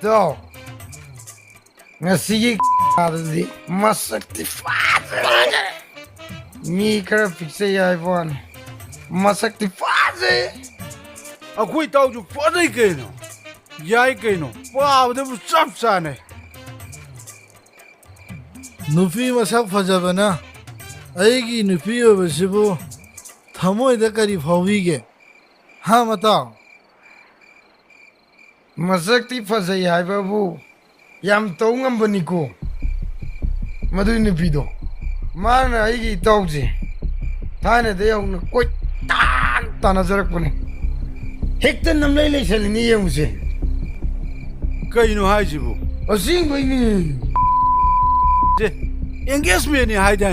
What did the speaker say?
ꯏꯇꯥꯎ ꯉꯁꯤꯒꯤ ꯑꯗꯨꯗꯤ ꯃꯁꯛꯇꯤ ꯐꯖꯔꯦ ꯃꯤ ꯈꯔ ꯄꯤꯛꯆꯩ ꯍꯥꯏꯕ ꯋꯥꯅꯤ ꯃꯁꯛꯇꯤ ꯐꯖꯩ ꯑꯩꯈꯣꯏ ꯏꯇꯥꯎꯁꯨ ꯐꯖꯩ ꯀꯩꯅꯣ ꯌꯥꯏ ꯀꯩꯅꯣ ꯄꯥꯕꯗꯕꯨ ꯆꯞ ꯆꯥꯅꯩ ꯅꯨꯄꯤ ꯃꯁꯛ ꯐꯖꯕꯅ ꯑꯩꯒꯤ ꯅꯨꯄꯤ ꯑꯣꯏꯕꯁꯤꯕꯨ ꯊꯃꯣꯏꯗ ꯀꯔꯤ ꯐꯥꯎꯕꯤꯒꯦ ꯍꯥ ꯃꯇꯥꯎ ꯃꯁꯛꯇꯤ ꯐꯖꯩ ꯍꯥꯏꯕꯕꯨ ꯌꯥꯝ ꯇꯧ ꯉꯝꯕꯅꯤꯀꯣ ꯃꯗꯨꯏ ꯅꯨꯄꯤꯗꯣ ꯃꯥꯅ ꯑꯩꯒꯤ ꯏꯇꯥꯎꯁꯦ ꯊꯥꯏꯅꯗꯩ ꯍꯧꯅ ꯀꯣꯏꯇꯥꯟ ꯇꯥꯟꯅꯖꯔꯛꯄꯅꯤ ꯍꯦꯛꯇ ꯅꯝꯂꯩ ꯂꯩꯁꯜꯂꯤꯅꯤ ꯌꯦꯡꯉꯨꯁꯦ ꯀꯩꯅꯣ ꯍꯥꯏꯁꯤꯕꯨ ꯑꯁꯦꯡꯕꯩꯅꯤ ꯑꯦꯡꯒꯦꯖꯃꯦꯟꯅꯤ ꯍꯥꯏꯗꯥꯏ